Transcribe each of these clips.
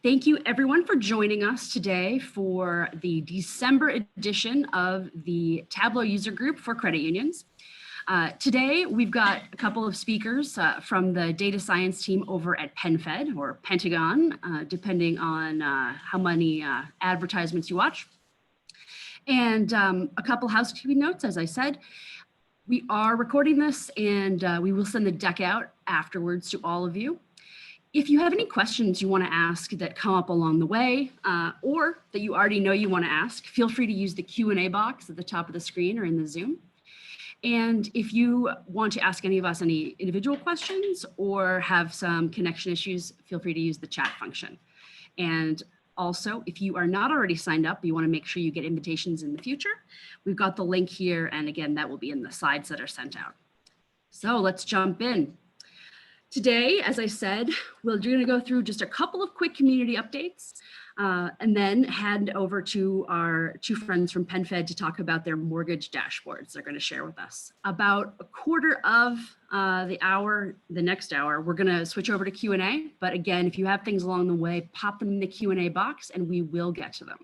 Thank you everyone for joining us today for the December edition of the Tableau user group for credit unions. Today, we've got a couple of speakers from the data science team over at PenFed or Pentagon, depending on how many advertisements you watch. And a couple housekeeping notes, as I said. We are recording this and we will send the deck out afterwards to all of you. If you have any questions you want to ask that come up along the way or that you already know you want to ask, feel free to use the Q&A box at the top of the screen or in the Zoom. And if you want to ask any of us any individual questions or have some connection issues, feel free to use the chat function. And also, if you are not already signed up, you want to make sure you get invitations in the future. We've got the link here, and again, that will be in the slides that are sent out. So let's jump in. Today, as I said, we're going to go through just a couple of quick community updates and then hand over to our two friends from PenFed to talk about their mortgage dashboards they're going to share with us. About a quarter of the next hour, we're going to switch over to Q&A. But again, if you have things along the way, pop them in the Q&A box and we will get to them.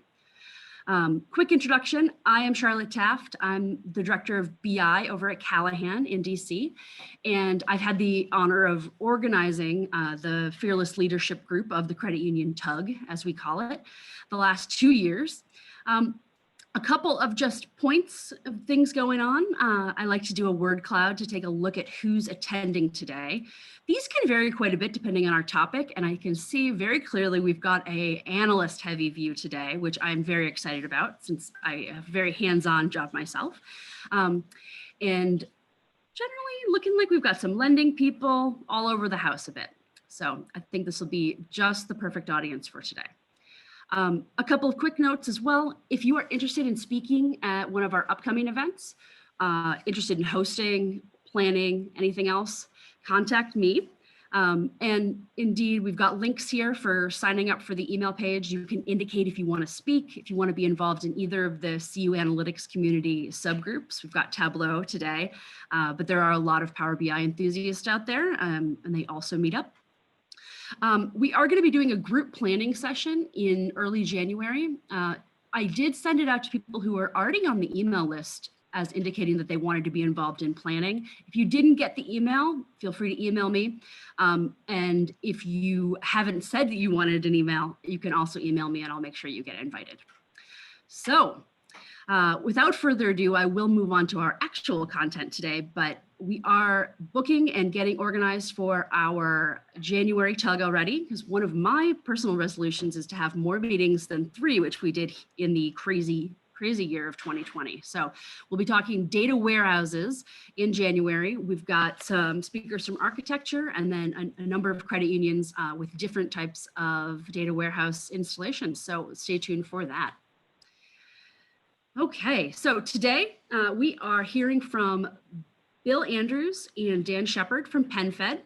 Quick introduction, I am Charlotte Taft. I'm the director of BI over at Callahan in DC, and I've had the honor of organizing the Fearless Leadership Group of the Credit Union TUG, as we call it, the last 2 years. A couple of just points of things going on. I like to do a word cloud to take a look at who's attending today. These can vary quite a bit depending on our topic, and I can see very clearly we've got an analyst-heavy view today, which I'm very excited about since I have a very hands-on job myself. And generally looking like we've got some lending people all over the house a bit. So I think this will be just the perfect audience for today. A couple of quick notes as well. If you are interested in speaking at one of our upcoming events, interested in hosting, planning, anything else, contact me. And indeed, we've got links here for signing up for the email page. You can indicate if you want to speak, if you want to be involved in either of the CU Analytics community subgroups. We've got Tableau today, but there are a lot of Power BI enthusiasts out there, and they also meet up. We are going to be doing a group planning session in early January. I did send it out to people who are already on the email list as indicating that they wanted to be involved in planning. If you didn't get the email, feel free to email me. And if you haven't said that you wanted an email, you can also email me and I'll make sure you get invited. So without further ado, I will move on to our actual content today, but we are booking and getting organized for our January TUG already, because one of my personal resolutions is to have more meetings than 3, which we did in the crazy year of 2020. So we'll be talking data warehouses in January. We've got some speakers from architecture and then a number of credit unions with different types of data warehouse installations. So stay tuned for that. Okay, so today we are hearing from Bill Andrews and Dan Shepard from PenFed.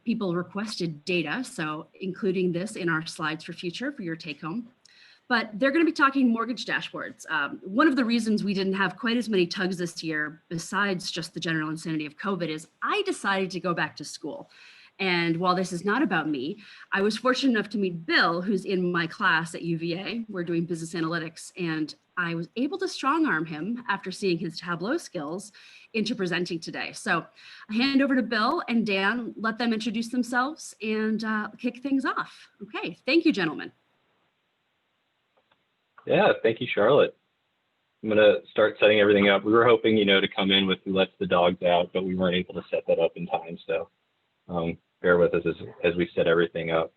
People requested data, so including this in our slides for future for your take home. But they're going to be talking mortgage dashboards. One of the reasons we didn't have quite as many TUGs this year, besides just the general insanity of COVID, is I decided to go back to school. And while this is not about me, I was fortunate enough to meet Bill, who's in my class at UVA. We're doing business analytics, and I was able to strong arm him after seeing his Tableau skills into presenting today. So I hand over to Bill and Dan, let them introduce themselves and kick things off. Okay, thank you, gentlemen. Yeah, thank you, Charlotte. I'm going to start setting everything up. We were hoping, to come in with who lets the dogs out, but we weren't able to set that up in time. So bear with us as we set everything up.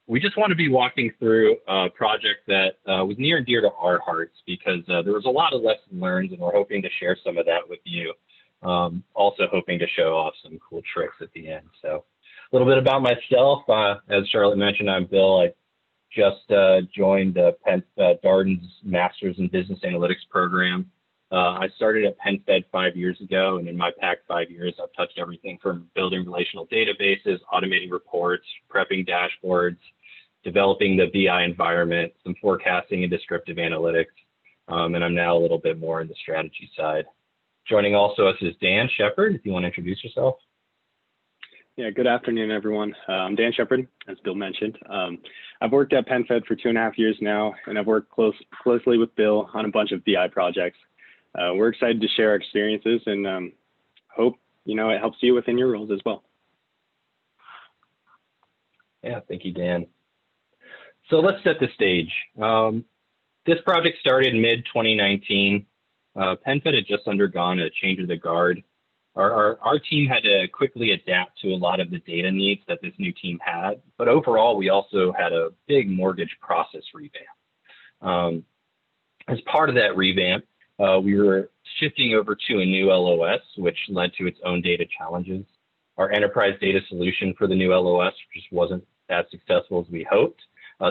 We just want to be walking through a project that was near and dear to our hearts because there was a lot of lessons learned, and we're hoping to share some of that with you. Also hoping to show off some cool tricks at the end. So a little bit about myself. As Charlotte mentioned, I'm Bill. I just joined Darden's Masters in Business Analytics program. I started at PenFed 5 years ago, and in my past 5 years, I've touched everything from building relational databases, automating reports, prepping dashboards, developing the BI environment, some forecasting and descriptive analytics, and I'm now a little bit more in the strategy side. Joining also us is Dan Shepard, if you want to introduce yourself. Yeah, good afternoon, everyone. I'm Dan Shepard, as Bill mentioned. I've worked at PenFed for 2.5 years now, and I've worked closely with Bill on a bunch of BI projects. We're excited to share our experiences and hope it helps you within your roles as well. Yeah, thank you, Dan. So let's set the stage. This project started mid-2019. PenFed had just undergone a change of the guard. Our team had to quickly adapt to a lot of the data needs that this new team had, but overall, we also had a big mortgage process revamp. As part of that revamp, we were shifting over to a new LOS, which led to its own data challenges. Our enterprise data solution for the new LOS just wasn't as successful as we hoped,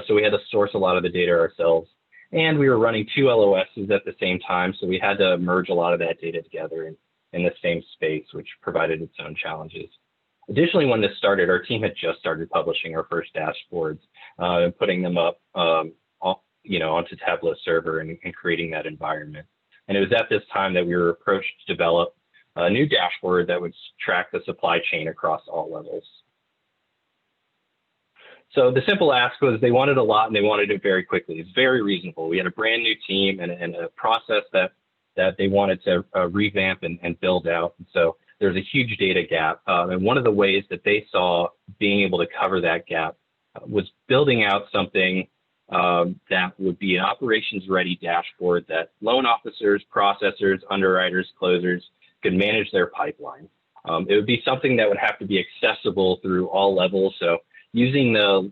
so we had to source a lot of the data ourselves. And we were running 2 LOSs at the same time, so we had to merge a lot of that data together in the same space, which provided its own challenges. Additionally, when this started, our team had just started publishing our first dashboards and putting them up onto Tableau server and creating that environment. And it was at this time that we were approached to develop a new dashboard that would track the supply chain across all levels. So the simple ask was they wanted a lot and they wanted it very quickly. It's very reasonable. We had a brand new team and a process that they wanted to revamp and build out. And so there's a huge data gap. And one of the ways that they saw being able to cover that gap was building out something that would be an operations-ready dashboard that loan officers, processors, underwriters, closers could manage their pipeline. It would be something that would have to be accessible through all levels. So using the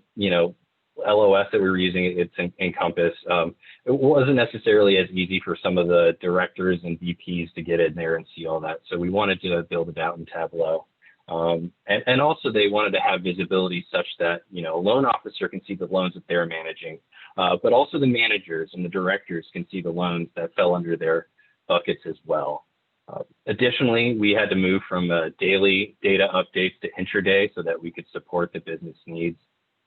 LOS that we were using, it's Encompass. It wasn't necessarily as easy for some of the directors and VPs to get in there and see all that. So we wanted to build it out in Tableau. And also they wanted to have visibility such that, a loan officer can see the loans that they're managing, but also the managers and the directors can see the loans that fell under their buckets as well. Additionally, we had to move from daily data updates to intraday so that we could support the business needs,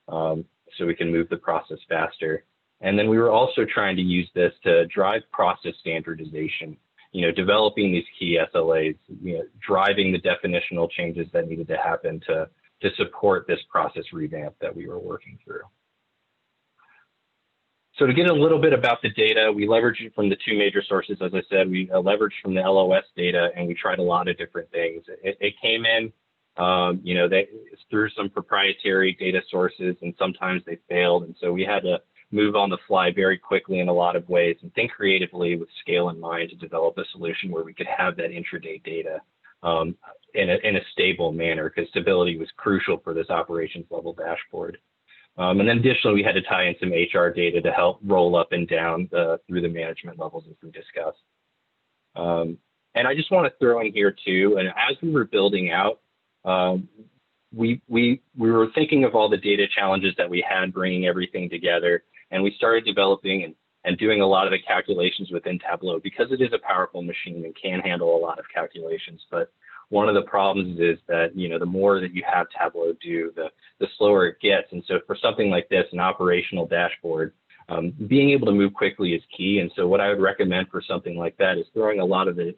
so we can move the process faster. And then we were also trying to use this to drive process standardization, developing these key SLAs, driving the definitional changes that needed to happen to support this process revamp that we were working through. So to get a little bit about the data, we leveraged it from the 2 major sources. As I said, we leveraged from the LOS data and we tried a lot of different things. It came in, through some proprietary data sources, and sometimes they failed. And so we had to move on the fly very quickly in a lot of ways and think creatively with scale in mind to develop a solution where we could have that intraday data in a stable manner, because stability was crucial for this operations level dashboard. And then additionally, we had to tie in some HR data to help roll up and down through the management levels as we discussed. And I just want to throw in here too, and as we were building out, we were thinking of all the data challenges that we had, bringing everything together, and we started developing and doing a lot of the calculations within Tableau because it is a powerful machine and can handle a lot of calculations. But one of the problems is that, the more that you have Tableau do, the slower it gets. And so for something like this, an operational dashboard, being able to move quickly is key. And so what I would recommend for something like that is throwing a lot of the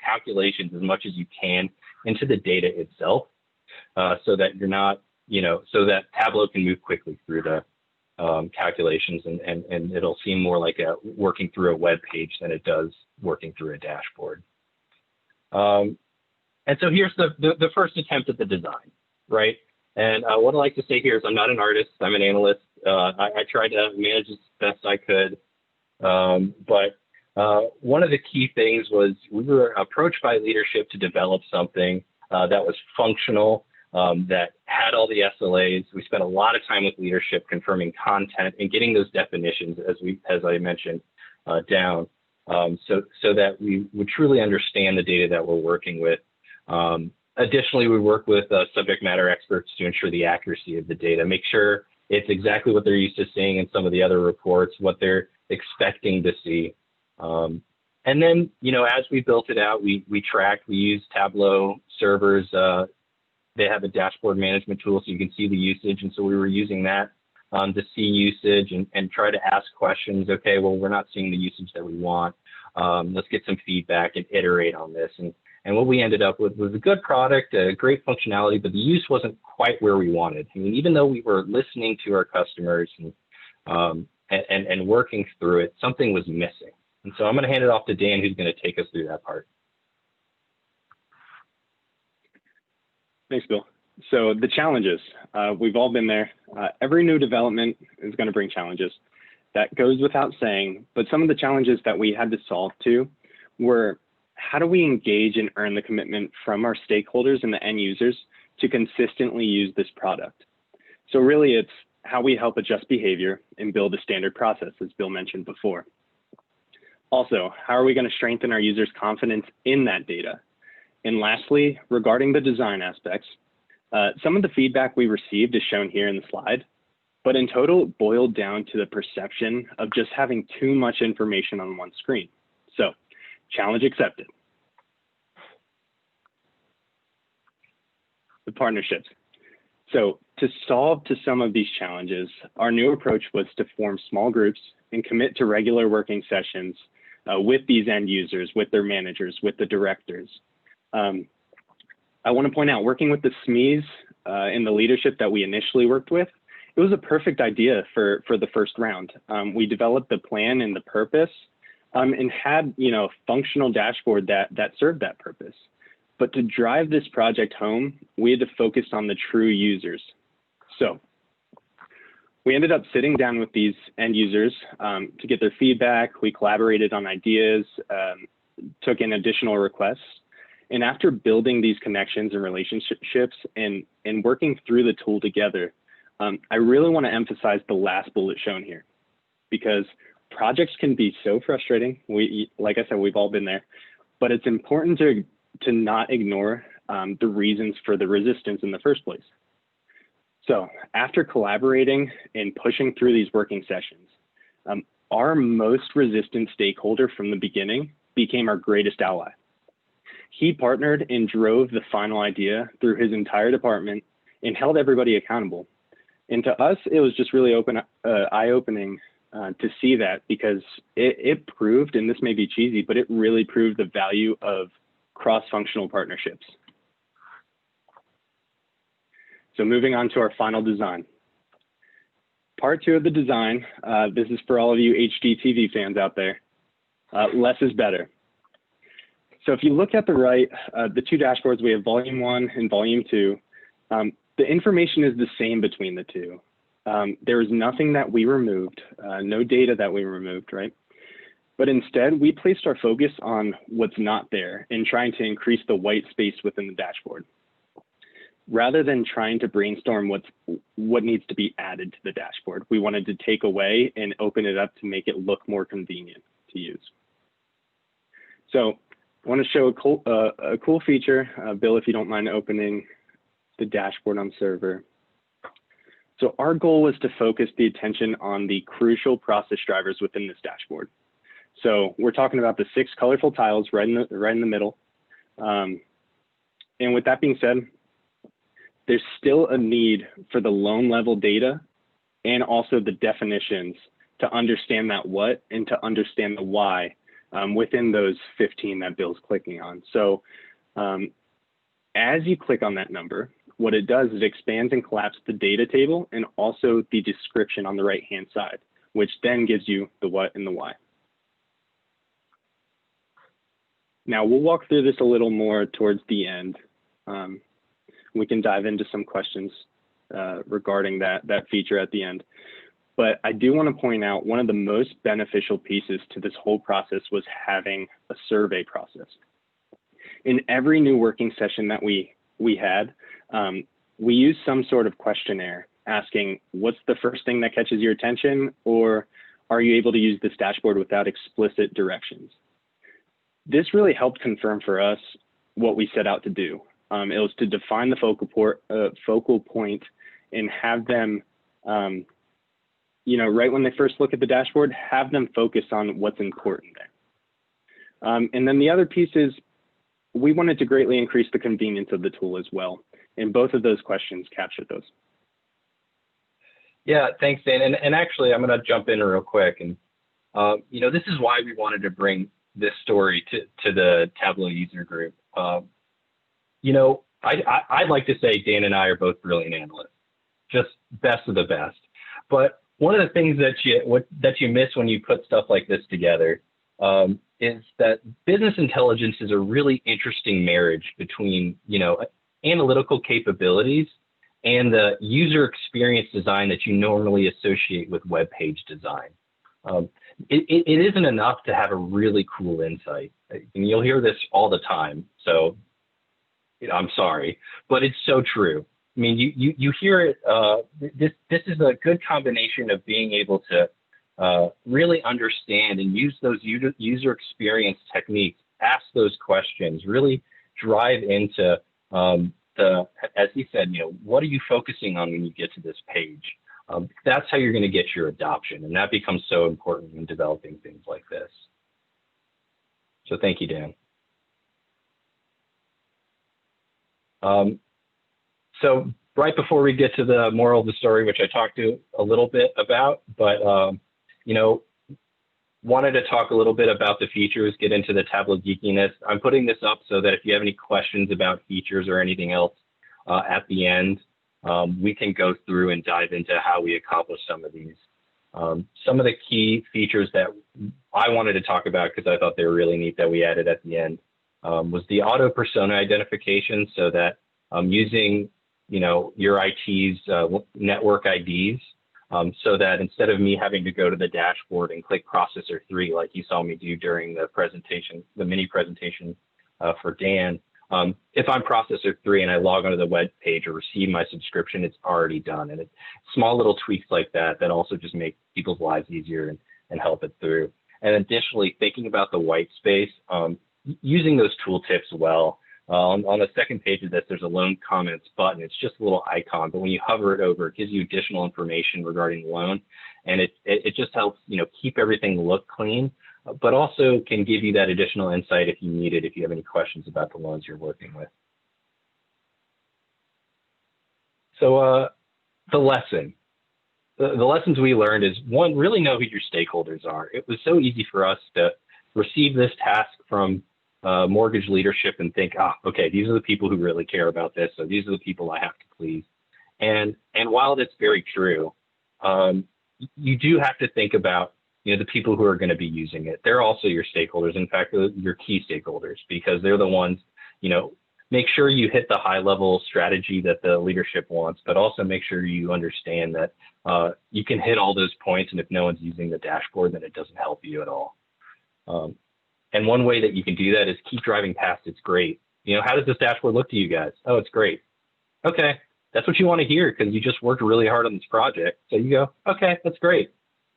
calculations as much as you can into the data itself, so that you're not, so that Tableau can move quickly through the calculations and it'll seem more like working through a web page than it does working through a dashboard. And so here's the first attempt at the design, right? And what I like to say here is I'm not an artist, I'm an analyst. I tried to manage as best I could, but one of the key things was we were approached by leadership to develop something that was functional, that had all the SLAs. We spent a lot of time with leadership confirming content and getting those definitions, as I mentioned, down, so that we would truly understand the data that we're working with. Additionally, we work with subject matter experts to ensure the accuracy of the data, make sure it's exactly what they're used to seeing in some of the other reports, what they're expecting to see. And then, as we built it out, we tracked, we used Tableau servers. They have a dashboard management tool so you can see the usage. And so we were using that to see usage and try to ask questions. Okay, well, we're not seeing the usage that we want. Let's get some feedback and iterate on this. And what we ended up with was a good product, a great functionality, but the use wasn't quite where we wanted. I mean, even though we were listening to our customers and working through it, something was missing. And so I'm going to hand it off to Dan, who's going to take us through that part. Thanks, Bill. So the challenges, we've all been there. Every new development is going to bring challenges. That goes without saying, but some of the challenges that we had to solve too were, how do we engage and earn the commitment from our stakeholders and the end users to consistently use this product? So really it's how we help adjust behavior and build a standard process, as Bill mentioned before. Also, how are we going to strengthen our users' confidence in that data? And lastly, regarding the design aspects, some of the feedback we received is shown here in the slide, but in total, it boiled down to the perception of just having too much information on one screen. So, challenge accepted. The partnerships. So to solve to some of these challenges, our new approach was to form small groups and commit to regular working sessions with these end users, with their managers, with the directors. I want to point out, working with the SMEs in the leadership that we initially worked with, it was a perfect idea for the first round. We developed the plan and the purpose and had, a functional dashboard that served that purpose. But to drive this project home, we had to focus on the true users. So we ended up sitting down with these end users to get their feedback. We collaborated on ideas, took in additional requests. And after building these connections and relationships and working through the tool together, I really want to emphasize the last bullet shown here, because projects can be so frustrating. Like I said, we've all been there, but it's important to not ignore the reasons for the resistance in the first place. So after collaborating and pushing through these working sessions, our most resistant stakeholder from the beginning became our greatest ally. He partnered and drove the final idea through his entire department and held everybody accountable. And to us, it was just really eye-opening to see that, because it proved, and this may be cheesy, but it really proved the value of cross-functional partnerships. So moving on to our final design. Part 2 of the design, this is for all of you HGTV fans out there. Less is better. So if you look at the right, the two dashboards, we have volume 1 and volume 2. The information is the same between the two. There is nothing that we removed, no data that we removed, right? But instead, we placed our focus on what's not there and trying to increase the white space within the dashboard, rather than trying to brainstorm what needs to be added to the dashboard. We wanted to take away and open it up to make it look more convenient to use. So I want to show a cool feature. Bill, if you don't mind opening the dashboard on server. So our goal was to focus the attention on the crucial process drivers within this dashboard. So we're talking about the 6 colorful tiles right in the middle. And with that being said, there's still a need for the loan level data and also the definitions to understand that what and to understand the why within those 15 that Bill's clicking on. So as you click on that number, what it does is it expands and collapses the data table and also the description on the right-hand side, which then gives you the what and the why. Now we'll walk through this a little more towards the end. We can dive into some questions regarding that feature at the end. But I do want to point out one of the most beneficial pieces to this whole process was having a survey process. In every new working session that we had, we used some sort of questionnaire asking, what's the first thing that catches your attention? Or are you able to use this dashboard without explicit directions? This really helped confirm for us what we set out to do. It was to define the focal point and have them, right when they first look at the dashboard, have them focus on what's important there. And then the other piece is we wanted to greatly increase the convenience of the tool as well. And both of those questions captured those. Yeah, thanks, Dan. And actually, I'm going to jump in real quick. And, this is why we wanted to bring this story to the Tableau user group. You know, I'd like to say Dan and I are both brilliant analysts, just best of the best. But one of the things that you miss when you put stuff like this together is that business intelligence is a really interesting marriage between, you know, analytical capabilities and the user experience design that you normally associate with web page design. It isn't enough to have a really cool insight. And you'll hear this all the time, so I'm sorry, but it's so true. I mean, you hear it. This is a good combination of being able to really understand and use those user experience techniques, ask those questions, really drive into as he said, you know, what are you focusing on when you get to this page? That's how you're going to get your adoption, and that becomes so important in developing things like this. So thank you, Dan. So right before we get to the moral of the story, which I talked to a little bit about, but you know, wanted to talk a little bit about the features, get into the Tableau geekiness. I'm putting this up so that if you have any questions about features or anything else at the end, we can go through and dive into how we accomplish some of these. Some of the key features that I wanted to talk about because I thought they were really neat that we added at the end was the auto persona identification, so that using, you know, your IT's network IDs, so that instead of me having to go to the dashboard and click processor 3 like you saw me do during the presentation, the mini presentation for Dan, if I'm processor 3 and I log onto the web page or receive my subscription, it's already done. And it's small little tweaks like that that also just make people's lives easier and help it through. And additionally, thinking about the white space, using those tooltips well. On the second page of this, there's a loan comments button. It's just a little icon, but when you hover it over, it gives you additional information regarding the loan. And it just helps, you know, keep everything look clean, but also can give you that additional insight if you need it, if you have any questions about the loans you're working with. So the lesson. The lessons we learned is, one, really know who your stakeholders are. It was so easy for us to receive this task from mortgage leadership and think, okay, these are the people who really care about this, so these are the people I have to please. And while that's very true, you do have to think about, you know, the people who are going to be using it. They're also your stakeholders. In fact, your key stakeholders, because they're the ones, you know, make sure you hit the high level strategy that the leadership wants, but also make sure you understand that you can hit all those points. And if no one's using the dashboard, then it doesn't help you at all. And one way that you can do that is keep driving past it's great. You know, how does this dashboard look to you guys? Oh, it's great. Okay, that's what you want to hear because you just worked really hard on this project. So you go, okay, that's great.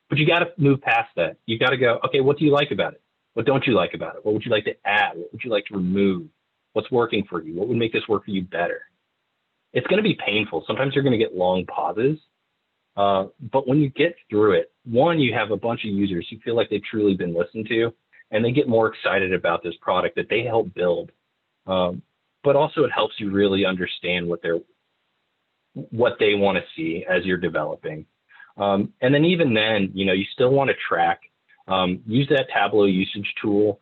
But you got to move past that. You got to go, okay, what do you like about it? What don't you like about it? What would you like to add? What would you like to remove? What's working for you? What would make this work for you better? It's going to be painful. Sometimes you're going to get long pauses. But when you get through it, one, you have a bunch of users who feel like they've truly been listened to, and they get more excited about this product that they help build. But also it helps you really understand what they want to see as you're developing. And then even then, you know, you still want to track, use that Tableau usage tool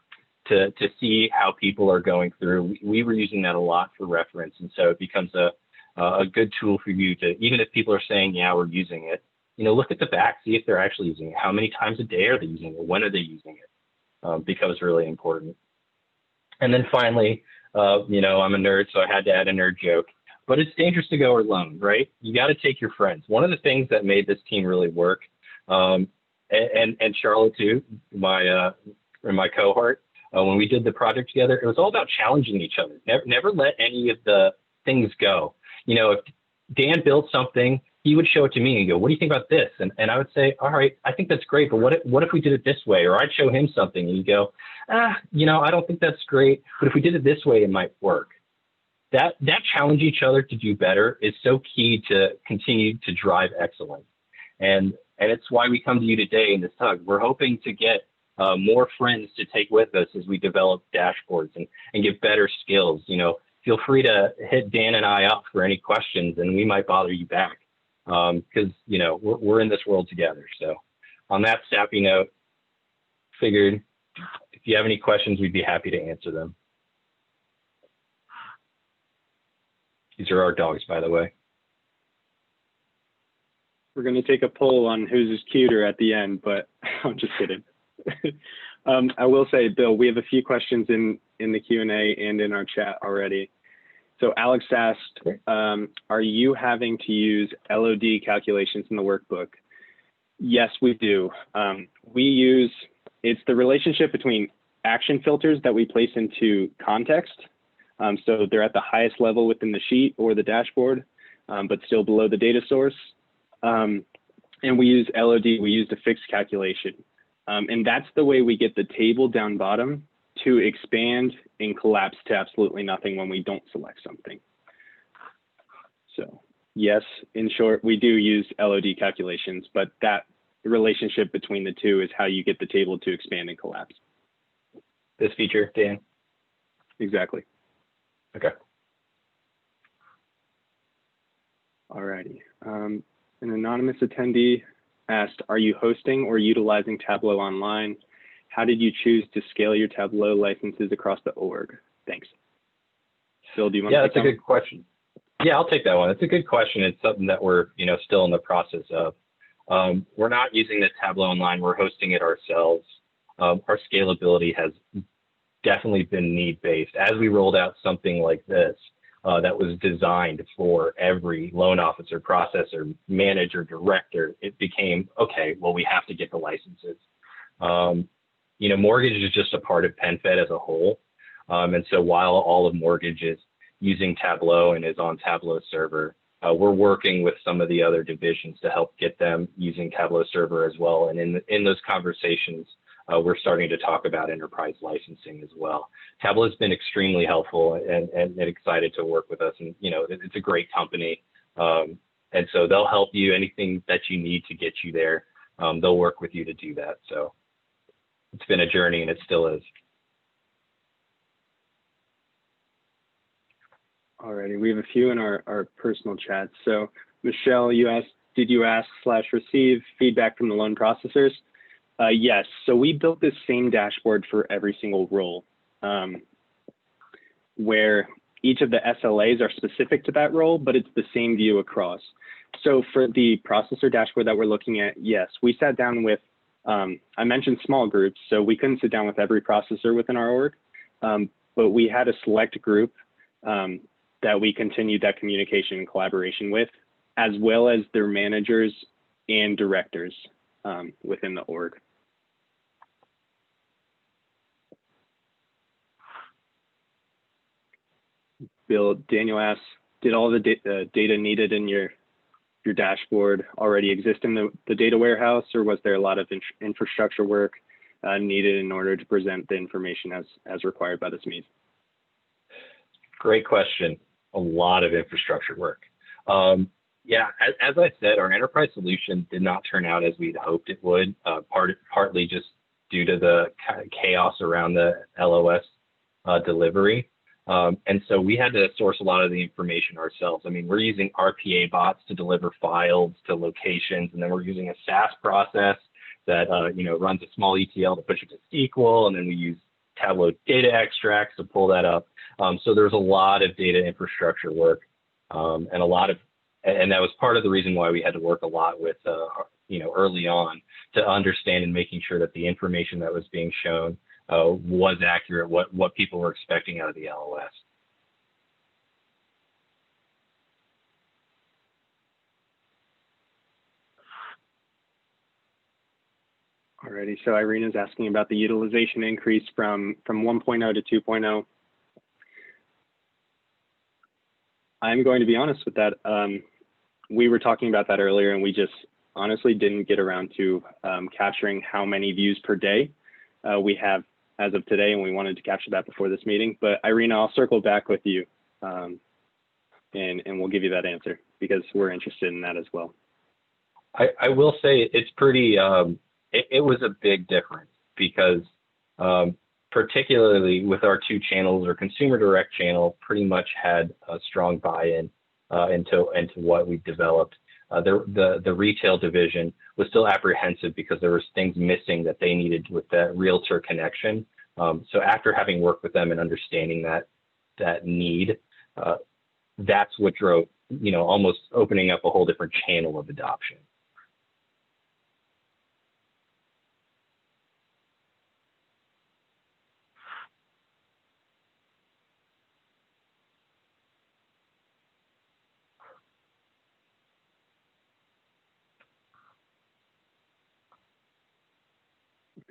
to see how people are going through. We were using that a lot for reference. And so it becomes a good tool for you to, even if people are saying, yeah, we're using it, you know, look at the back, see if they're actually using it. How many times a day are they using it? When are they using it? Becomes really important. And then finally, you know, I'm a nerd, so I had to add a nerd joke, but it's dangerous to go alone, right? You got to take your friends. One of the things that made this team really work, and Charlotte too, my cohort, when we did the project together, it was all about challenging each other. Never let any of the things go. You know, if Dan built something, he would show it to me and go, what do you think about this? And I would say, all right, I think that's great, but what if we did it this way? Or I'd show him something and he'd go, you know, I don't think that's great, but if we did it this way, it might work. That challenge each other to do better is so key to continue to drive excellence. And it's why we come to you today in this tug. We're hoping to get more friends to take with us as we develop dashboards and get better skills. You know, feel free to hit Dan and I up for any questions and we might bother you back. Because, you know, we're in this world together. So on that sappy note, figured if you have any questions, we'd be happy to answer them. These are our dogs, by the way. We're going to take a poll on whose is cuter at the end, but I'm just kidding. I will say, Bill, we have a few questions in the Q&A and in our chat already. So Alex asked, are you having to use LOD calculations in the workbook? Yes, we do. It's the relationship between action filters that we place into context. So they're at the highest level within the sheet or the dashboard, but still below the data source. And we use LOD, we use the fixed calculation. And that's the way we get the table down bottom to expand and collapse to absolutely nothing when we don't select something. So yes, in short, we do use LOD calculations, but that relationship between the two is how you get the table to expand and collapse. This feature, Dan? Exactly. Okay. All righty. An anonymous attendee asked, are you hosting or utilizing Tableau online? How did you choose to scale your Tableau licenses across the org? Thanks. Phil, do you want to take that? Yeah, that's a good question. Yeah, I'll take that one. It's a good question. It's something that we're still in the process of. We're not using the Tableau online. We're hosting it ourselves. Our scalability has definitely been need-based. As we rolled out something like this that was designed for every loan officer, processor, manager, director, it became, okay, well, we have to get the licenses. Mortgage is just a part of PenFed as a whole. And so while all of mortgage is using Tableau and is on Tableau server, we're working with some of the other divisions to help get them using Tableau server as well. And in those conversations, we're starting to talk about enterprise licensing as well. Tableau has been extremely helpful and excited to work with us. And, it's a great company. And so they'll help you, anything that you need to get you there. They'll work with you to do that. So it's been a journey and it still is. Alrighty, we have a few in our personal chats. So Michelle, you asked, did you ask/receive feedback from the loan processors? Yes, so we built this same dashboard for every single role, where each of the SLAs are specific to that role, but it's the same view across. So for the processor dashboard that we're looking at, yes, we sat down with, I mentioned small groups, so we couldn't sit down with every processor within our org, but we had a select group that we continued that communication and collaboration with, as well as their managers and directors within the org. Bill, Daniel asks, did all the data needed in your dashboard already exist in the data warehouse, or was there a lot of infrastructure work needed in order to present the information as required by the SMEs? Great question. A lot of infrastructure work. Yeah, as I said, our enterprise solution did not turn out as we'd hoped it would, partly just due to the kind of chaos around the LOS delivery. And so we had to source a lot of the information ourselves. I mean, we're using RPA bots to deliver files to locations, and then we're using a SAS process that runs a small ETL to push it to SQL, and then we use Tableau data extracts to pull that up. So there's a lot of data infrastructure work, and that was part of the reason why we had to work a lot with, early on to understand and making sure that the information that was being shown was accurate, what people were expecting out of the LOS. Alrighty, so Irene is asking about the utilization increase from 1.0 to 2.0. I'm going to be honest with that. We were talking about that earlier, and we just honestly didn't get around to capturing how many views per day we have as of today, and we wanted to capture that before this meeting. But Irene, I'll circle back with you, and we'll give you that answer because we're interested in that as well. I will say it's pretty, it was a big difference because particularly with our two channels, our consumer direct channel pretty much had a strong buy-in into what we developed. The retail division was still apprehensive because there was things missing that they needed with that realtor connection. So after having worked with them and understanding that need, that's what drove, almost opening up a whole different channel of adoption.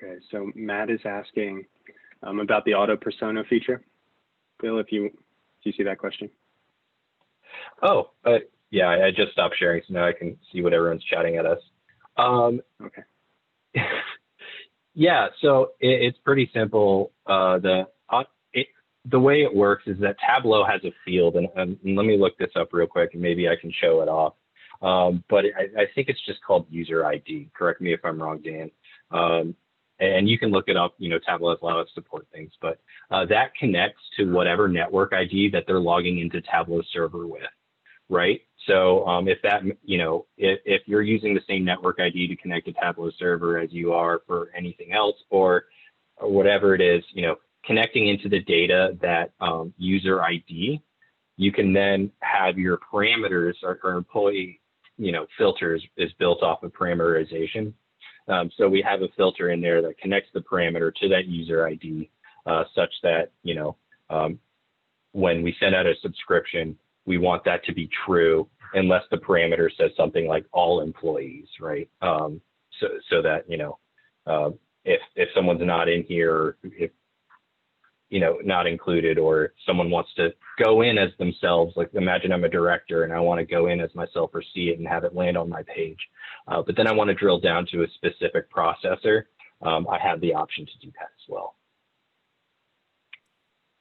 Okay, so Matt is asking about the auto persona feature. Bill, do you see that question? Oh, yeah, I just stopped sharing, so now I can see what everyone's chatting at us. Okay. Yeah, so it's pretty simple. The way it works is that Tableau has a field, and let me look this up real quick, and maybe I can show it off. But I think it's just called user ID. Correct me if I'm wrong, Dan. And you can look it up. Tableau has a lot of support things, but that connects to whatever network ID that they're logging into Tableau server with, right? So if that, if you're using the same network ID to connect to Tableau server as you are for anything else, or whatever it is, connecting into the data that user ID, you can then have your parameters or employee, filters is built off of parameterization. So we have a filter in there that connects the parameter to that user ID such that, when we send out a subscription, we want that to be true unless the parameter says something like all employees, right? So that, if someone's not in here, if, not included, or someone wants to go in as themselves, like imagine I'm a director and I want to go in as myself or see it and have it land on my page. But then I want to drill down to a specific processor. I have the option to do that as well.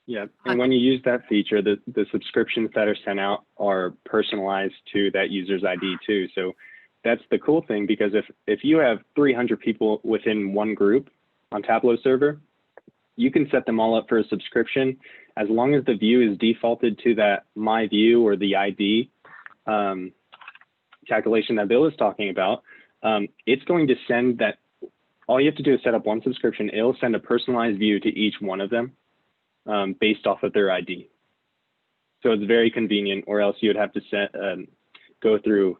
Yeah, and when you use that feature, the subscriptions that are sent out are personalized to that user's ID too. So that's the cool thing, because if you have 300 people within one group on Tableau server, you can set them all up for a subscription as long as the view is defaulted to that my view or the ID calculation that Bill is talking about. It's going to send that. All you have to do is set up one subscription. It'll send a personalized view to each one of them based off of their ID. So it's very convenient, or else you'd have to go through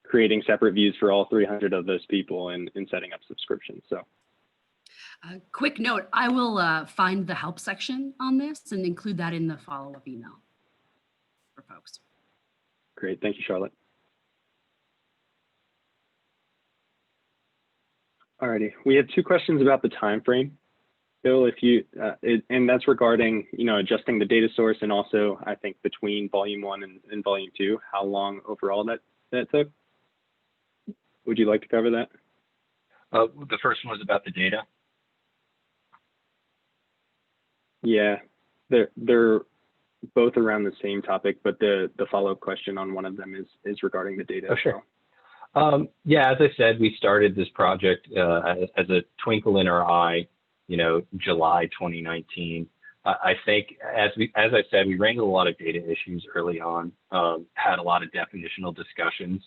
creating separate views for all 300 of those people and setting up subscriptions. So. Quick note, I will find the help section on this and include that in the follow-up email for folks. Great, thank you, Charlotte. Alrighty, we have two questions about the time frame. Bill, if you, and that's regarding, adjusting the data source, and also I think between volume 1 and volume 2, how long overall that took. Would you like to cover that? The first one was about the data. Yeah, they're both around the same topic, but the follow-up question on one of them is regarding the data. Oh, sure. Yeah, as I said, we started this project as a twinkle in our eye, July 2019. I think, as I said, we ran into a lot of data issues early on, had a lot of definitional discussions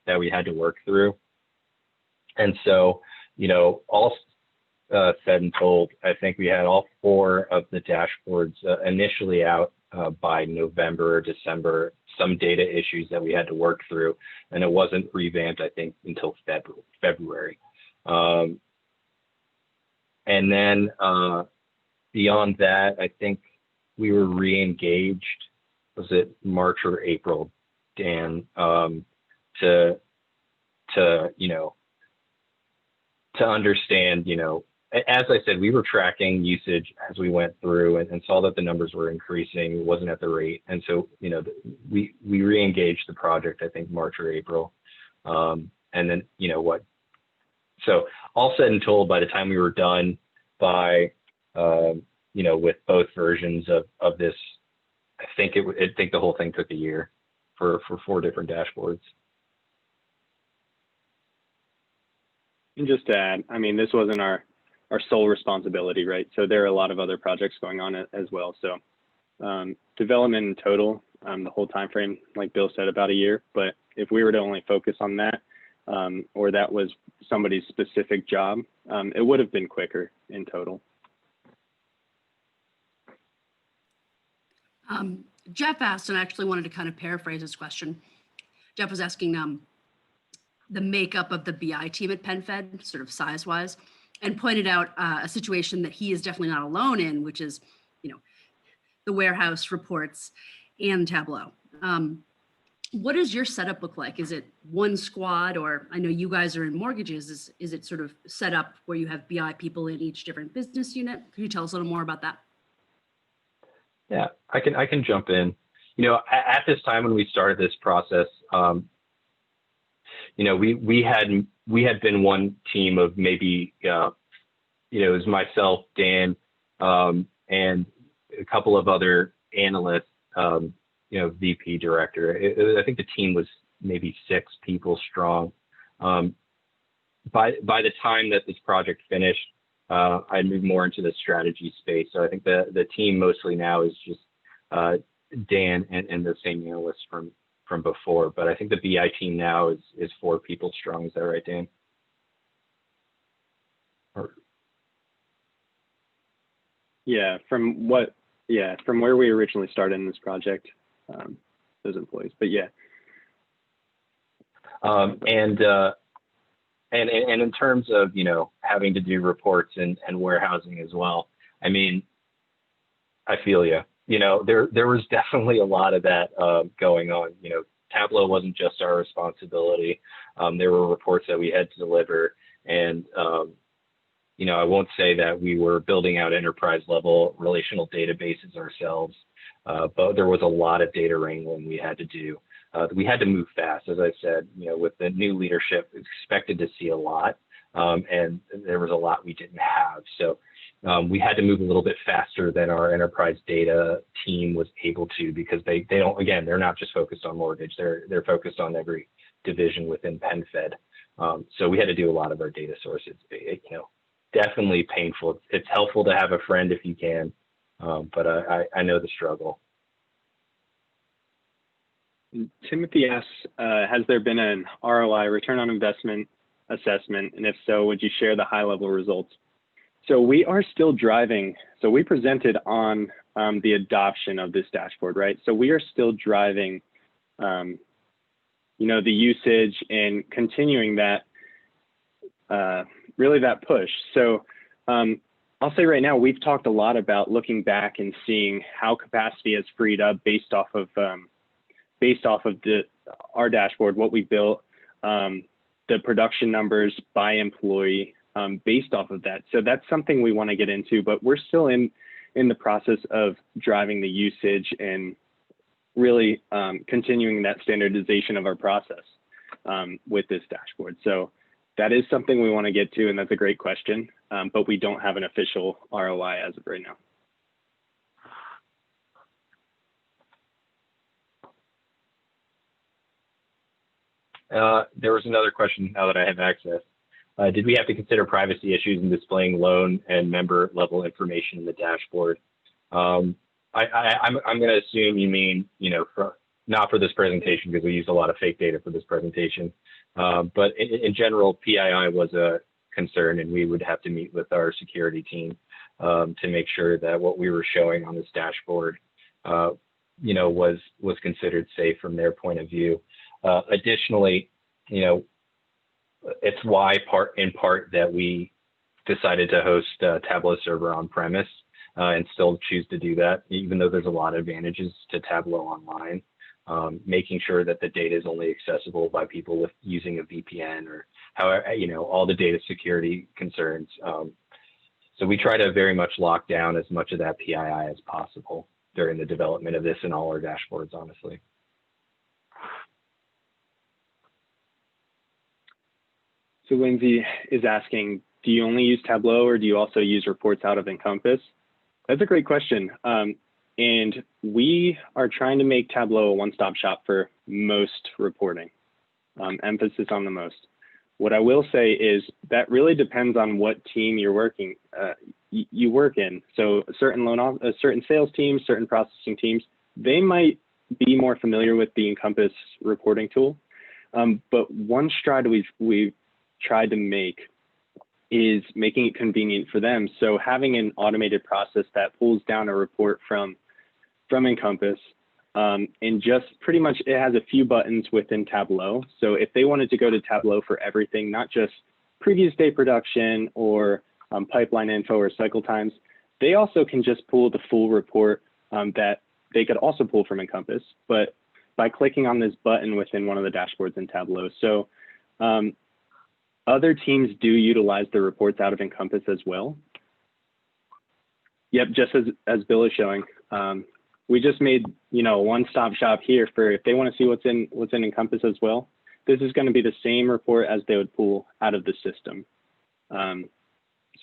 that we had to work through. And so, all said and told, I think we had all 4 of the dashboards initially out by November or December, some data issues that we had to work through, and it wasn't revamped, I think, until February. And then beyond that, I think we were re-engaged, was it March or April, Dan, to understand, as I said, we were tracking usage as we went through and saw that the numbers were increasing. It wasn't at the rate. And so, we re-engaged the project, I think March or April. And then, so all said and told, by the time we were done by, with both versions of this, I think the whole thing took a year for 4 different dashboards. And just to add, I mean, this wasn't our sole responsibility, right? So there are a lot of other projects going on as well. So development in total, the whole time frame, like Bill said, about a year. But if we were to only focus on that, or that was somebody's specific job, it would have been quicker in total. Jeff asked, and I actually wanted to kind of paraphrase his question. Jeff was asking the makeup of the BI team at PenFed, sort of size-wise, and pointed out a situation that he is definitely not alone in, which is, the warehouse reports and Tableau. What does your setup look like? Is it one squad, or I know you guys are in mortgages. Is it sort of set up where you have BI people in each different business unit? Can you tell us a little more about that? Yeah, I can jump in. At this time when we started this process, we had been one team of maybe it was myself, Dan, and a couple of other analysts, VP director. I think the team was maybe 6 people strong. By the time that this project finished, I moved more into the strategy space. So I think the team mostly now is just Dan and the same analysts from before. But I think the BI team now is 4 people strong. Is that right, Dan? From where we originally started in this project, those employees, but yeah. And in terms of, having to do reports and warehousing as well, I mean, I feel you. There was definitely a lot of that going on. Tableau wasn't just our responsibility. There were reports that we had to deliver, and I won't say that we were building out enterprise level relational databases ourselves, but there was a lot of data wrangling we had to do. We had to move fast, as I said. With the new leadership, expected to see a lot, and there was a lot we didn't have. So we had to move a little bit faster than our enterprise data team was able to, because they don't, again, they're not just focused on mortgage. They're focused on every division within PenFed. So we had to do a lot of our data sources. Definitely painful. It's helpful to have a friend if you can, but I know the struggle. Timothy asks, has there been an ROI, return on investment assessment? And if so, would you share the high level results? So we are still driving. So we presented on the adoption of this dashboard, right? So we are still driving, the usage and continuing that, really that push. So I'll say right now, we've talked a lot about looking back and seeing how capacity has freed up based off of our dashboard, what we built, the production numbers by employee, based off of that. So that's something we want to get into, but we're still in the process of driving the usage and really continuing that standardization of our process with this dashboard. So that is something we want to get to, and that's a great question, but we don't have an official ROI as of right now. There was another question now that I have access. Did we have to consider privacy issues in displaying loan and member level information in the dashboard? I'm going to assume you mean, not for this presentation, because we used a lot of fake data for this presentation. But in general, PII was a concern, and we would have to meet with our security team to make sure that what we were showing on this dashboard, was considered safe from their point of view. Additionally, it's why in part that we decided to host Tableau server on premise and still choose to do that, even though there's a lot of advantages to Tableau online. Making sure that the data is only accessible by people with using a VPN or however, all the data security concerns. So we try to very much lock down as much of that PII as possible during the development of this and all our dashboards, honestly. So Lindsay is asking, do you only use Tableau or do you also use reports out of Encompass? That's a great question. And we are trying to make Tableau a one-stop shop for most reporting, emphasis on the most. What I will say is that really depends on what team you're working, you work in. So a certain sales teams, certain processing teams, they might be more familiar with the Encompass reporting tool. But one stride we've tried to make is making it convenient for them. So having an automated process that pulls down a report from Encompass, and just pretty much it has a few buttons within Tableau. So if they wanted to go to Tableau for everything, not just previous day production or pipeline info or cycle times, they also can just pull the full report that they could also pull from Encompass, but by clicking on this button within one of the dashboards in Tableau. So other teams do utilize the reports out of Encompass as well. Yep, just as Bill is showing. We just made, a one-stop shop here for if they want to see what's in Encompass as well. This is going to be the same report as they would pull out of the system.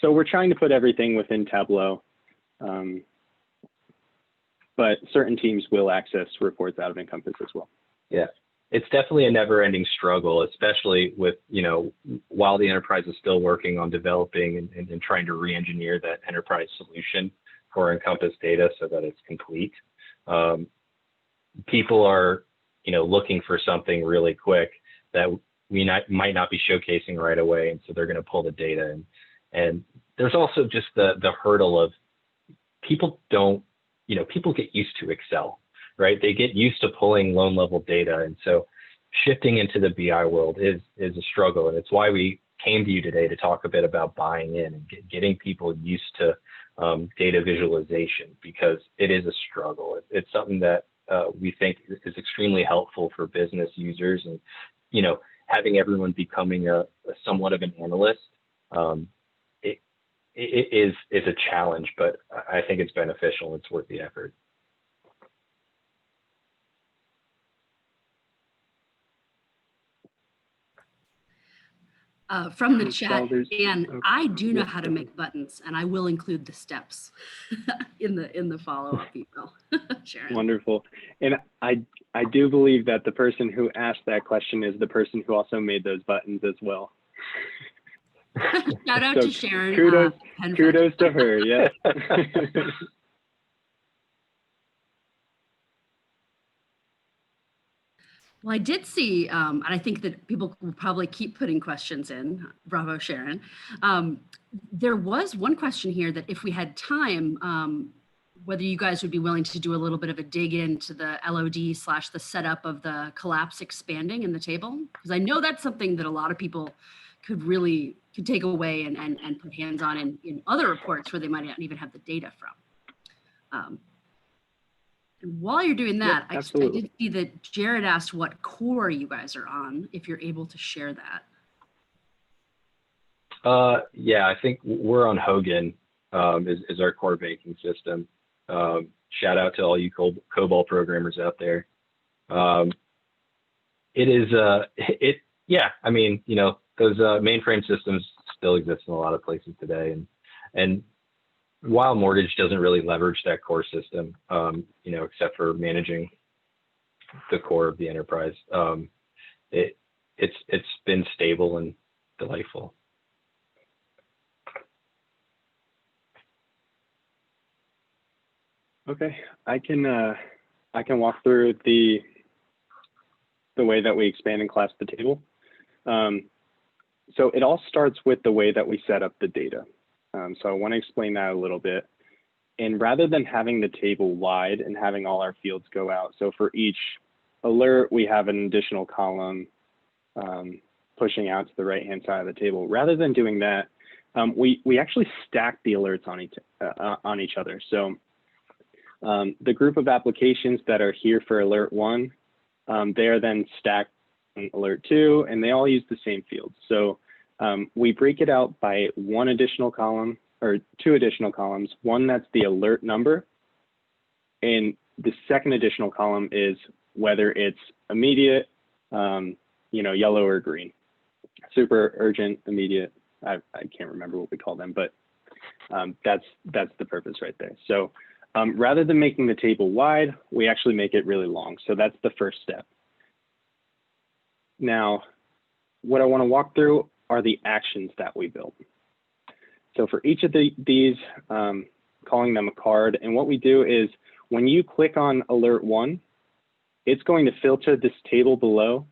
So we're trying to put everything within Tableau, but certain teams will access reports out of Encompass as well. Yeah, it's definitely a never-ending struggle, especially with, while the enterprise is still working on developing and trying to re-engineer that enterprise solution for Encompass data so that it's complete. People are, looking for something really quick that we might not be showcasing right away, and so they're going to pull the data in. And there's also just the hurdle of people people get used to Excel, right? They get used to pulling loan level data. And so shifting into the BI world is a struggle. And it's why we came to you today to talk a bit about buying in and getting people used to data visualization, because it is a struggle. It's something that we think is extremely helpful for business users, and, having everyone becoming a somewhat of an analyst, it is a challenge, but I think it's beneficial. It's worth the effort. From the chat, and I do know how to make buttons, and I will include the steps in the follow-up email. Sharon. Wonderful. And I do believe that the person who asked that question is the person who also made those buttons as well. Shout out to Sharon. Kudos to her. Yeah. Well, I did see, and I think that people will probably keep putting questions in. Bravo, Sharon. There was one question here that if we had time, whether you guys would be willing to do a little bit of a dig into the LOD/the setup of the collapse expanding in the table, because I know that's something that a lot of people could take away and put hands on in other reports where they might not even have the data from. And while you're doing that, yep, I did see that Jared asked what core you guys are on, if you're able to share that. Yeah, I think we're on Hogan, is our core banking system. Shout out to all you COBOL programmers out there. It is, yeah, I mean, those mainframe systems still exist in a lot of places today. And while mortgage doesn't really leverage that core system, except for managing the core of the enterprise, it's been stable and delightful. Okay, I can walk through the way that we expand and collapse the table. So it all starts with the way that we set up the data. So I want to explain that a little bit. And rather than having the table wide and having all our fields go out, so for each alert, we have an additional column pushing out to the right-hand side of the table. Rather than doing that, we actually stack the alerts on each other. So the group of applications that are here for alert 1, they are then stacked on alert 2, and they all use the same fields. So we break it out by one additional column or two additional columns. One that's the alert number, and the second additional column is whether it's immediate, yellow or green. Super urgent, immediate. I can't remember what we call them, but that's the purpose right there. So rather than making the table wide, we actually make it really long. So that's the first step. Now, what I want to walk through are the actions that we built. So for each of these, calling them a card, and what we do is when you click on alert 1, it's going to filter this table below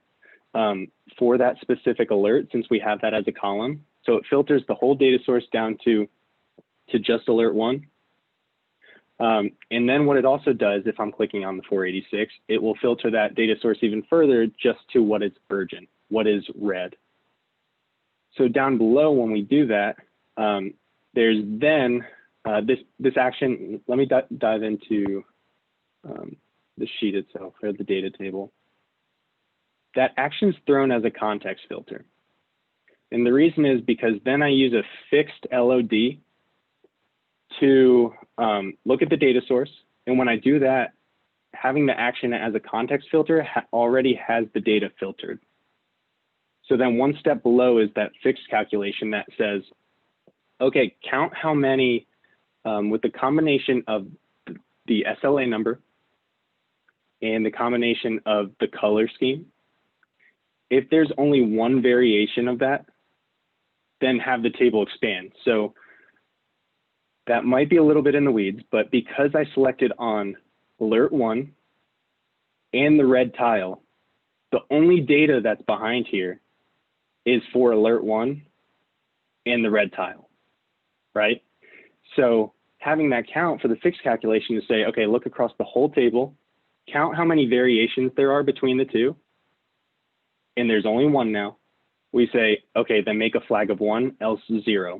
for that specific alert, since we have that as a column. So it filters the whole data source down to just alert 1. And then what it also does, if I'm clicking on the 486, it will filter that data source even further just to what is urgent, what is red. So down below, when we do that, there's then this action. Let me dive into the sheet itself, or the data table. That action is thrown as a context filter. And the reason is because then I use a fixed LOD to look at the data source. And when I do that, having the action as a context filter already has the data filtered. So then one step below is that fixed calculation that says, okay, count how many with the combination of the SLA number and the combination of the color scheme. If there's only one variation of that, then have the table expand. So that might be a little bit in the weeds, but because I selected on alert 1 and the red tile, the only data that's behind here is for alert 1 and the red tile, right? So having that count for the fixed calculation to say, okay, look across the whole table, count how many variations there are between the two, and there's only one now. We say, okay, then make a flag of 1, else 0.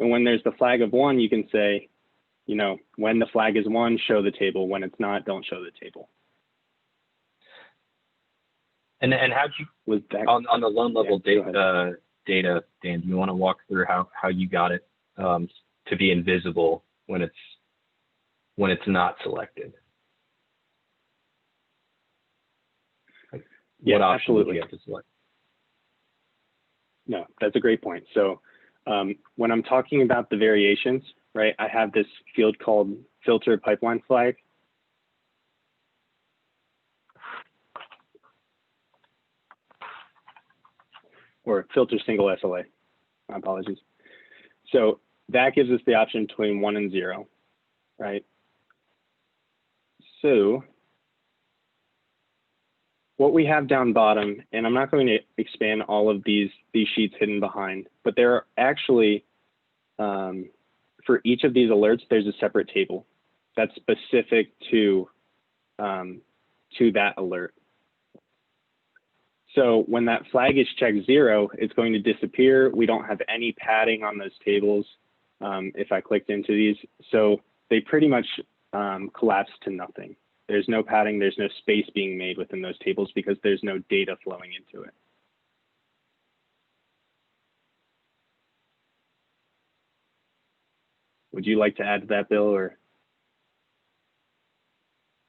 And when there's the flag of 1, you can say, you know, when the flag is 1, show the table. When it's not, don't show the table. And how'd you, Was that, on the loan level yeah, data, Dan, do you want to walk through how you got it to be invisible when it's not selected? Yeah, what option absolutely. do you have to select? No, that's a great point. So when I'm talking about the variations, right, I have this field called filter pipeline flag. Or filter single SLA, my apologies. So that gives us the option between 1 and 0, right? So what we have down bottom, and I'm not going to expand all of these sheets hidden behind, but there are actually, for each of these alerts, there's a separate table that's specific to that alert. So when that flag is checked 0, it's going to disappear. We don't have any padding on those tables if I clicked into these. So they pretty much collapse to nothing. There's no padding, there's no space being made within those tables because there's no data flowing into it. Would you like to add to that, Bill, or?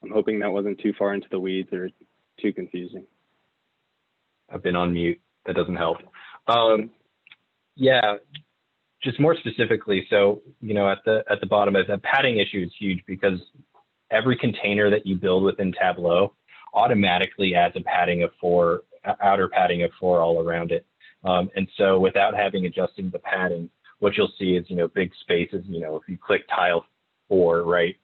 I'm hoping that wasn't too far into the weeds or too confusing. I've been on mute. That doesn't help. Yeah, just more specifically. So, you know, at the bottom, the padding issue is huge because every container that you build within Tableau automatically adds a padding of 4, outer padding of 4 all around it. And so without having adjusting the padding, what you'll see is, you know, big spaces, you know, if you click tile 4, right,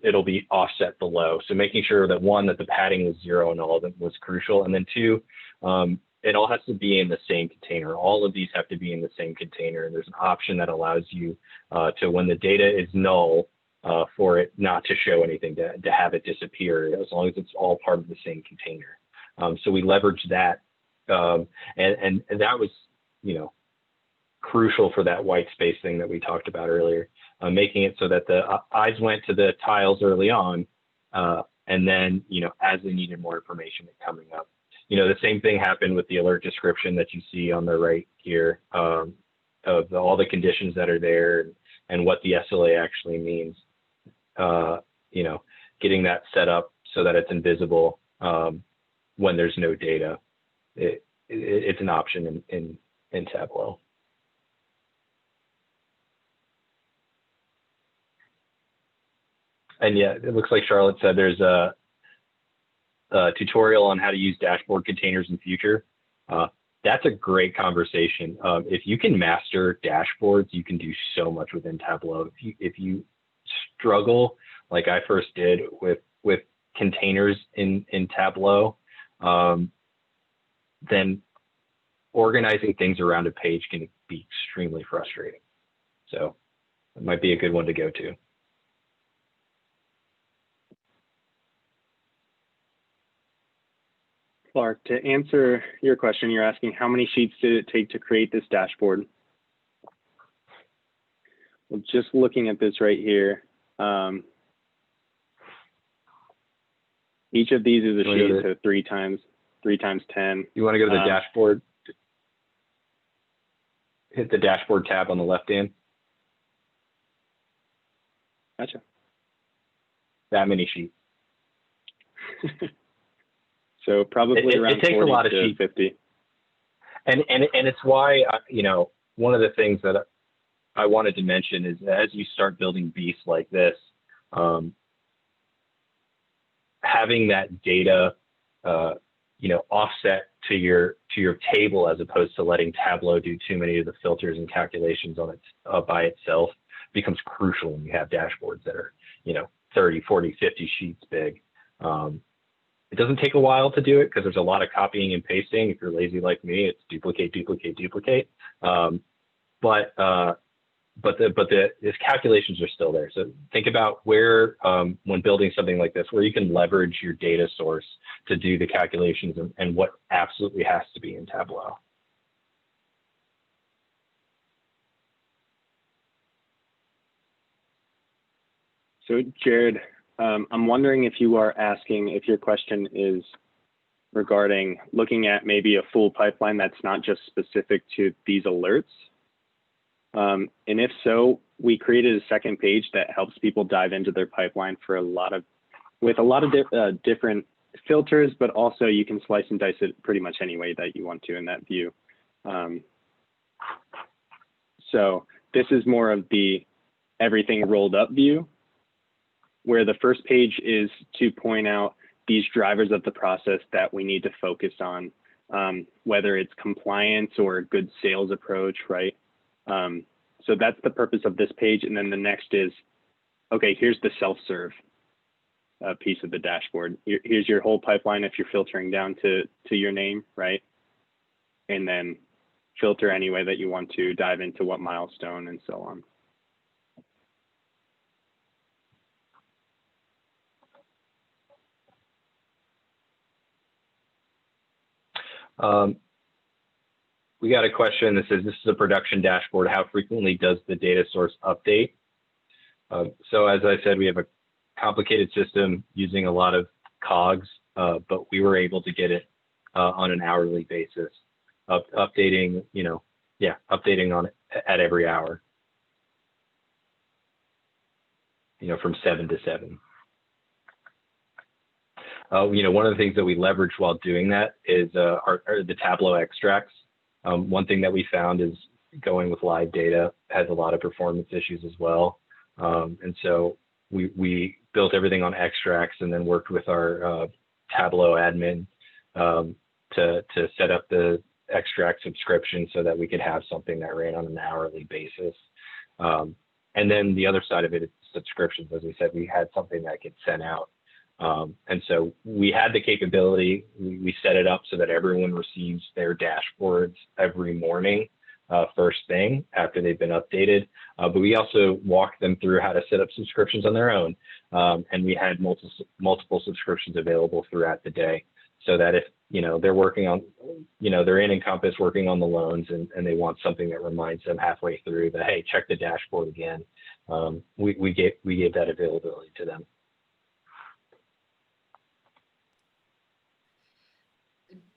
it'll be offset below. So making sure that 1, that the padding was 0 and all of it was crucial. And then 2, it all has to be in the same container. All of these have to be in the same container. And there's an option that allows you to, when the data is null, for it not to show anything, to have it disappear, as long as it's all part of the same container. So we leveraged that. And that was, you know, crucial for that white space thing that we talked about earlier, making it so that the eyes went to the tiles early on, and then, you know, as they needed more information coming up. You know, the same thing happened with the alert description that you see on the right here, of all the conditions that are there and what the SLA actually means. You know, getting that set up so that it's invisible when there's no data. It's an option in Tableau. And yeah, it looks like Charlotte said there's a tutorial on how to use dashboard containers in future. That's a great conversation. If you can master dashboards, you can do so much within Tableau. If you struggle, like I first did with containers in Tableau, then organizing things around a page can be extremely frustrating. So it might be a good one to go to. Clark, to answer your question, you're asking how many sheets did it take to create this dashboard? Well, just looking at this right here, each of these is a sheet, so 3 times 10. You want to go to the dashboard? Hit the dashboard tab on the left hand. Gotcha. That many sheets. So probably around it takes 40 a lot of to sheets. 50. And it's why, you know, one of the things that I wanted to mention is as you start building beasts like this, having that data, you know, offset to your table as opposed to letting Tableau do too many of the filters and calculations on it by itself becomes crucial when you have dashboards that are, you know, 30, 40, 50 sheets big. It doesn't take a while to do it because there's a lot of copying and pasting. If you're lazy like me, it's duplicate, duplicate, duplicate. But the calculations are still there. So think about where, when building something like this, where you can leverage your data source to do the calculations and what absolutely has to be in Tableau. So Jared, I'm wondering if you are asking if your question is regarding looking at maybe a full pipeline that's not just specific to these alerts. And if so, we created a second page that helps people dive into their pipeline for with a lot of different filters, but also you can slice and dice it pretty much any way that you want to in that view. So this is more of the everything rolled up view, where the first page is to point out these drivers of the process that we need to focus on, whether it's compliance or a good sales approach, right? So that's the purpose of this page. And then the next is, okay, here's the self-serve piece of the dashboard. Here's your whole pipeline if you're filtering down to your name, right? And then filter any way that you want to, dive into what milestone and so on. We got a question that says, this is a production dashboard. How frequently does the data source update? So as I said, we have a complicated system using a lot of cogs, but we were able to get it on an hourly basis, updating, you know, updating on it at every hour, you know, from 7 to 7. You know, one of the things that we leverage while doing that is the Tableau extracts. One thing that we found is going with live data has a lot of performance issues as well. And so we built everything on extracts and then worked with our Tableau admin to set up the extract subscription so that we could have something that ran on an hourly basis. And then the other side of it is subscriptions. As we said, we had something that gets sent out. And so we had the capability, we set it up so that everyone receives their dashboards every morning, first thing after they've been updated. But we also walked them through how to set up subscriptions on their own. And we had multiple subscriptions available throughout the day so that if, you know, they're working on, you know, they're in Encompass working on the loans and they want something that reminds them halfway through that, hey, check the dashboard again. We gave that availability to them.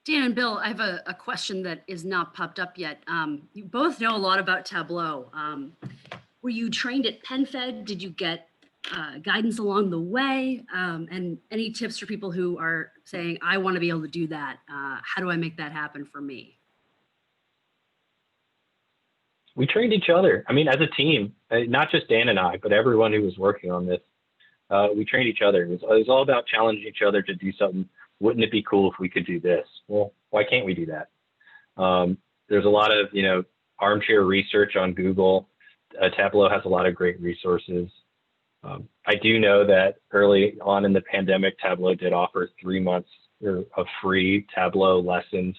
Dan and Bill, I have a question that is not popped up yet. You both know a lot about Tableau. Were you trained at PenFed? Did you get guidance along the way? And any tips for people who are saying, I want to be able to do that? How do I make that happen for me? We trained each other. I mean, as a team, not just Dan and I, but everyone who was working on this, we trained each other. It was all about challenging each other to do something. Wouldn't it be cool if we could do this? Well, why can't we do that? There's a lot of, you know, armchair research on Google. Tableau has a lot of great resources. I do know that early on in the pandemic, Tableau did offer 3 months of free Tableau lessons,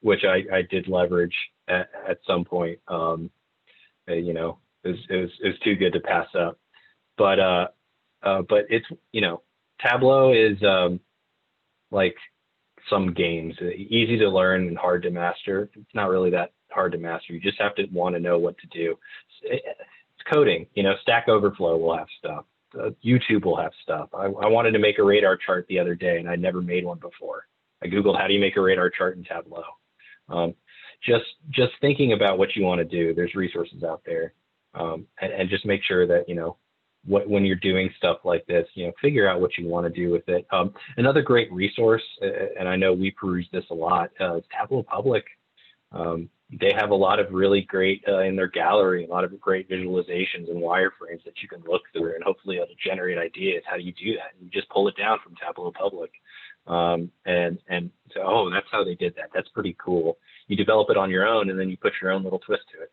which I did leverage at some point. You know, it was too good to pass up. But it's, you know, Tableau is like some games. Easy to learn and hard to master. It's not really that hard to master. You just have to want to know what to do. It's coding. Stack Overflow will have stuff. YouTube will have stuff. I wanted to make a radar chart the other day, and I'd never made one before. I Googled how do you make a radar chart in Tableau. Just thinking about what you want to do, there's resources out there. And just make sure that, when you're doing stuff like this, figure out what you want to do with it. Another great resource, and I know we peruse this a lot, is Tableau Public. They have a lot of really great, in their gallery, a lot of great visualizations and wireframes that you can look through, and hopefully it'll generate ideas. How do you do that? You just pull it down from Tableau Public. And so, oh, that's how they did that. That's pretty cool. You develop it on your own, and then you put your own little twist to it.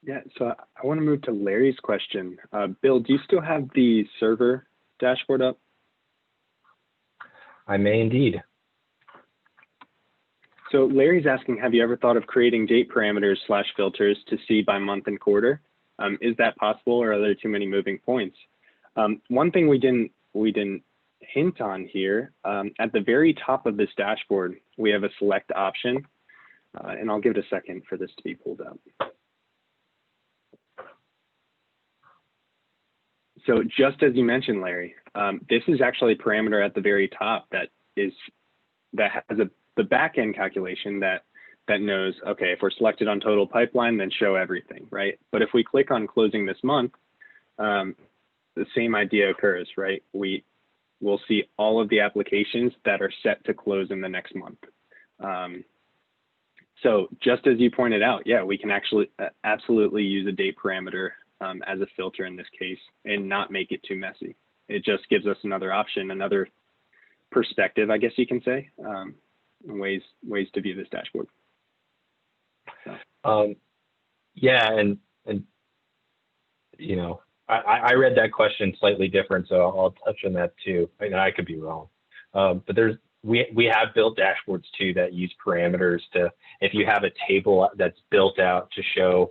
Yeah, so I want to move to Larry's question. Bill, do you still have the server dashboard up? I may indeed. So Larry's asking, have you ever thought of creating date parameters / filters to see by month and quarter? Is that possible, or are there too many moving points? One thing we didn't hint on here, at the very top of this dashboard, we have a select option, and I'll give it a second for this to be pulled up. So just as you mentioned, Larry, this is actually a parameter at the very top that has the backend calculation that knows, okay, if we're selected on total pipeline, then show everything, right? But if we click on closing this month, the same idea occurs, right? We'll see all of the applications that are set to close in the next month. So just as you pointed out, yeah, we can actually absolutely use a date parameter as a filter in this case and not make it too messy. It just gives us another option, another perspective, I guess you can say, ways to view this dashboard. So. Yeah, and I read that question slightly different, so I'll touch on that too. I could be wrong, but we have built dashboards too that use parameters to, if you have a table that's built out to show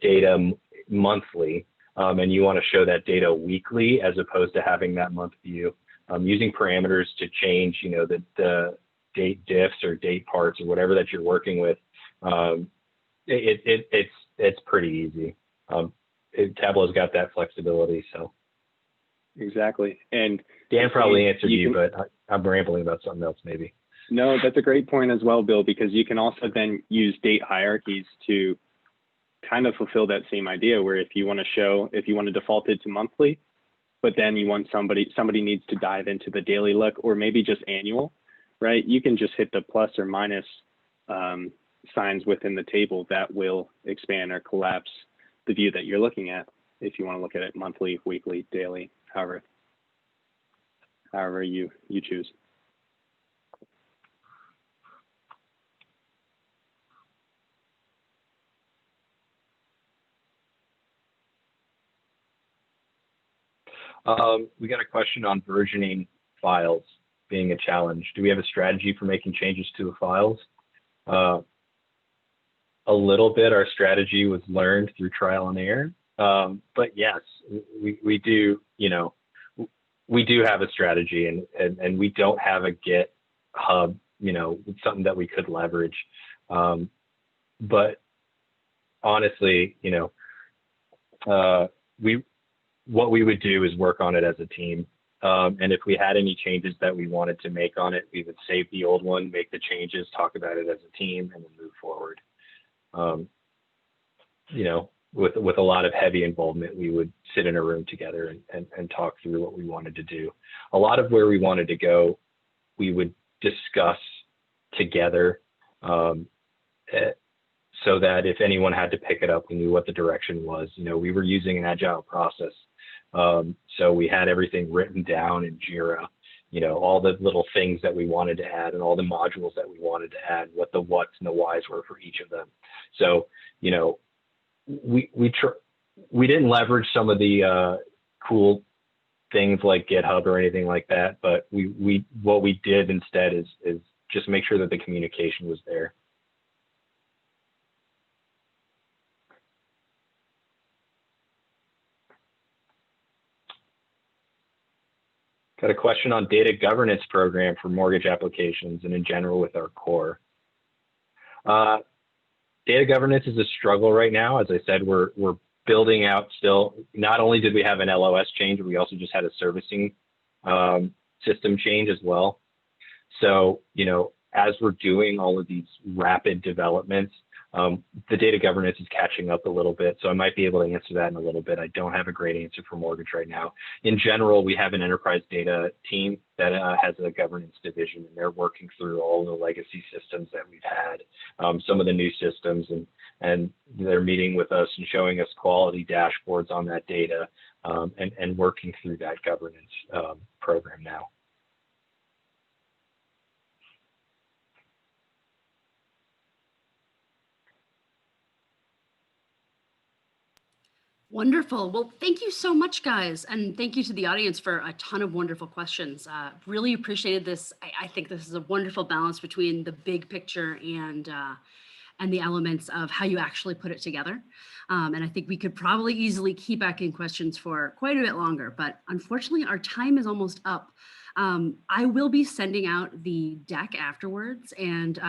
data monthly, and you want to show that data weekly as opposed to having that month view, using parameters to change the date diffs or date parts or whatever that you're working with. It's pretty easy. Tableau's got that flexibility, so. Exactly. And Dan probably answered you, but I'm rambling about something else maybe. No, that's a great point as well, Bill, because you can also then use date hierarchies to kind of fulfill that same idea, where if you want to default it to monthly, but then you want somebody needs to dive into the daily look or maybe just annual, right? You can just hit the plus or minus signs within the table that will expand or collapse the view that you're looking at if you want to look at it monthly, weekly, daily, however you choose. We got a question on versioning files being a challenge. Do we have a strategy for making changes to the files? A little bit. Our strategy was learned through trial and error. But yes, we do, we do have a strategy, and we don't have a Git hub, something that we could leverage. But honestly, what we would do is work on it as a team. And if we had any changes that we wanted to make on it, we would save the old one, make the changes, talk about it as a team, and then move forward. With a lot of heavy involvement, we would sit in a room together and talk through what we wanted to do. A lot of where we wanted to go, we would discuss together, so that if anyone had to pick it up, we knew what the direction was. We were using an agile process. So we had everything written down in Jira, all the little things that we wanted to add and all the modules that we wanted to add, what the whats and the whys were for each of them. So, we didn't leverage some of the cool things like GitHub or anything like that, but what we did instead is just make sure that the communication was there. Got a question on data governance program for mortgage applications and in general with our core. Data governance is a struggle right now. As I said, we're building out still. Not only did we have an LOS change, we also just had a servicing system change as well. So, you know, as we're doing all of these rapid developments, the data governance is catching up a little bit. So I might be able to answer that in a little bit. I don't have a great answer for mortgage right now. In general, we have an enterprise data team that has a governance division, and they're working through all the legacy systems that we've had, some of the new systems, and they're meeting with us and showing us quality dashboards on that data, and working through that governance program now. Wonderful. Well, thank you so much, guys. And thank you to the audience for a ton of wonderful questions. Really appreciated this. I think this is a wonderful balance between the big picture and the elements of how you actually put it together. And I think we could probably easily keep asking questions for quite a bit longer, but unfortunately our time is almost up. I will be sending out the deck afterwards, and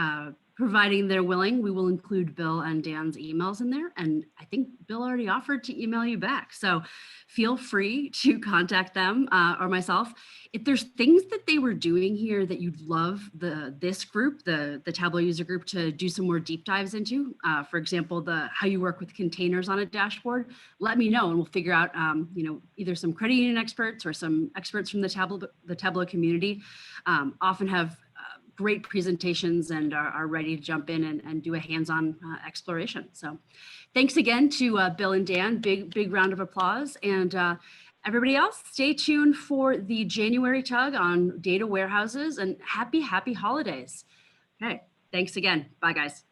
providing they're willing, we will include Bill and Dan's emails in there. And I think Bill already offered to email you back. So feel free to contact them or myself. If there's things that they were doing here that you'd love this group, the Tableau user group, to do some more deep dives into, for example, how you work with containers on a dashboard, let me know and we'll figure out, you know, either some credit union experts or some experts from the Tableau community often have great presentations and are ready to jump in and do a hands-on exploration. So thanks again to Bill and Dan, big round of applause. And everybody else, stay tuned for the January tug on data warehouses, and happy holidays. Okay, thanks again. Bye guys.